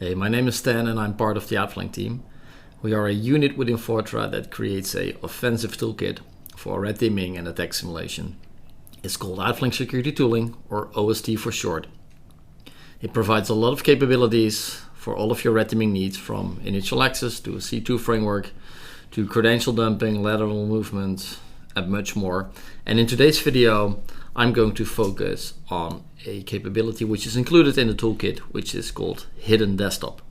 Hey, my name is Stan and I'm part of the Outflank team. We are a unit within Fortra that creates an offensive toolkit for red teaming and attack simulation. It's called Outflank Security Tooling, or OST for short. It provides a lot of capabilities for all of your red teaming needs, from initial access to a C2 framework to credential dumping, lateral movement, and much more. And in today's video, I'm going to focus on a capability which is included in the toolkit, which is called Hidden Desktop.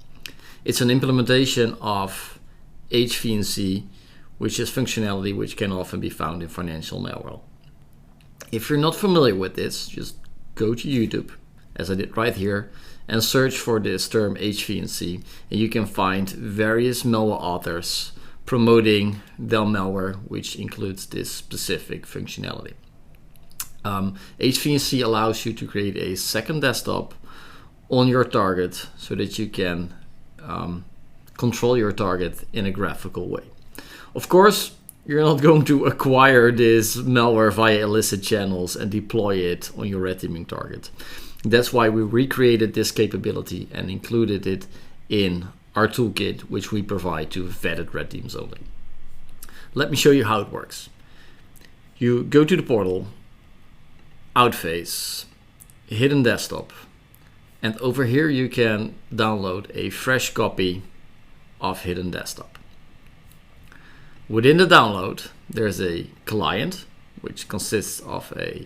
It's an implementation of HVNC, which is functionality which can often be found in financial malware. If you're not familiar with this, just go to YouTube, as I did right here, and search for this term HVNC, and you can find various malware authors promoting their malware which includes this specific functionality. HVNC allows you to create a second desktop on your target so that you can control your target in a graphical way. Of course, you're not going to acquire this malware via illicit channels and deploy it on your red teaming target. That's why we recreated this capability and included it in our toolkit, which we provide to vetted red teams only. Let me show you how it works. You go to the portal, Outface, Hidden Desktop, and over here you can download a fresh copy of Hidden Desktop. Within the download, there's a client which consists of a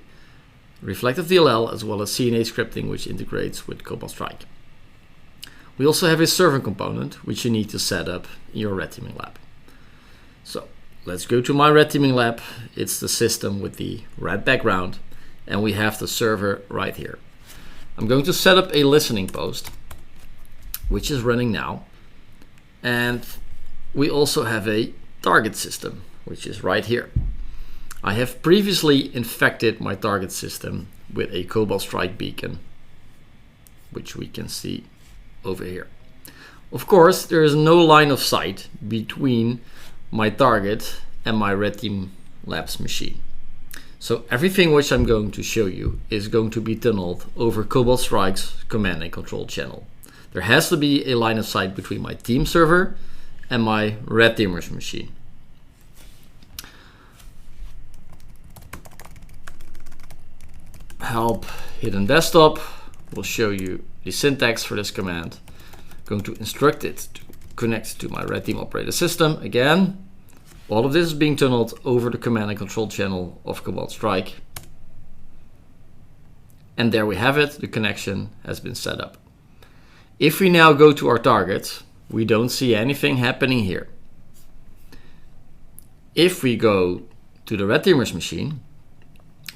reflective DLL as well as CNA scripting, which integrates with Cobalt Strike. We also have a server component which you need to set up in your red teaming lab. So let's go to my red teaming lab. It's the system with the red background, and we have the server right here. I'm going to set up a listening post, which is running now. And we also have a target system, which is right here. I have previously infected my target system with a Cobalt Strike beacon, which we can see over here. Of course, there is no line of sight between my target and my red team labs machine. So everything which I'm going to show you is going to be tunneled over Cobalt Strike's command and control channel. There has to be a line of sight between my team server and my red teamer's machine. Help Hidden Desktop will show you the syntax for this command. I'm going to instruct it to connect to my red team operator system. Again, all of this is being tunneled over the command and control channel of Cobalt Strike. And there we have it, the connection has been set up. If we now go to our target, we don't see anything happening here. If we go to the red teamer's machine,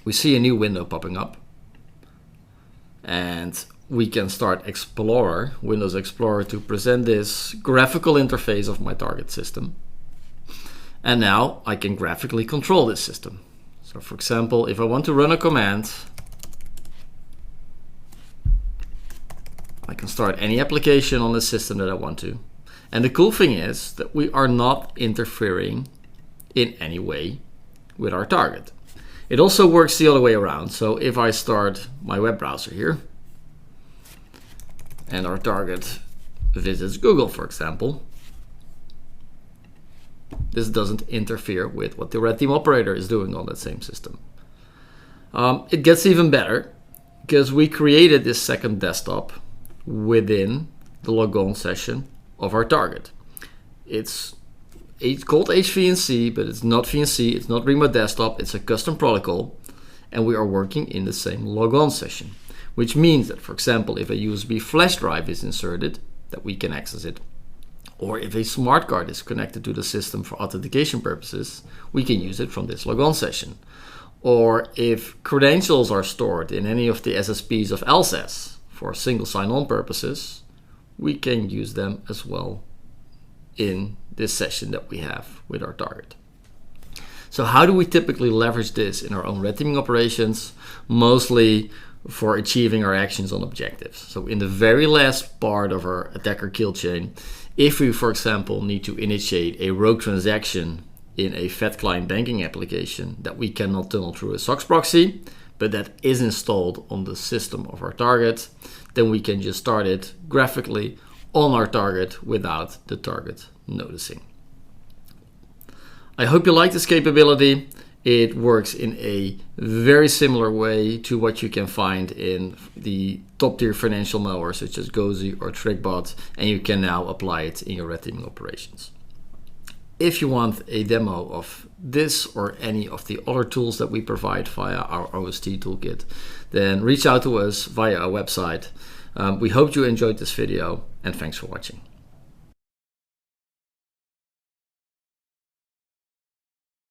we see a new window popping up. And we can start Explorer, Windows Explorer, to present this graphical interface of my target system. And now I can graphically control this system. So for example, if I want to run a command, I can start any application on the system that I want to. And the cool thing is that we are not interfering in any way with our target. It also works the other way around. So if I start my web browser here, and our target visits Google, for example, this doesn't interfere with what the red team operator is doing on that same system. It gets even better because we created this second desktop within the logon session of our target. It's called HVNC, but it's not VNC, it's not remote desktop, it's a custom protocol, and we are working in the same logon session, which means that, for example, if a USB flash drive is inserted, that we can access it. Or if a smart card is connected to the system for authentication purposes, we can use it from this logon session. Or if credentials are stored in any of the SSPs of LSAS for single sign-on purposes, we can use them as well in this session that we have with our target. So how do we typically leverage this in our own red teaming operations? Mostly for achieving our actions on objectives. So in the very last part of our attacker kill chain, if we, for example, need to initiate a rogue transaction in a Fed client banking application that we cannot tunnel through a SOX proxy, but that is installed on the system of our target, then we can just start it graphically on our target without the target noticing. I hope you like this capability. It works in a very similar way to what you can find in the top tier financial malware such as Gozi or TrickBot, and you can now apply it in your red teaming operations. If you want a demo of this or any of the other tools that we provide via our OST toolkit, then reach out to us via our website. We hope you enjoyed this video, and thanks for watching.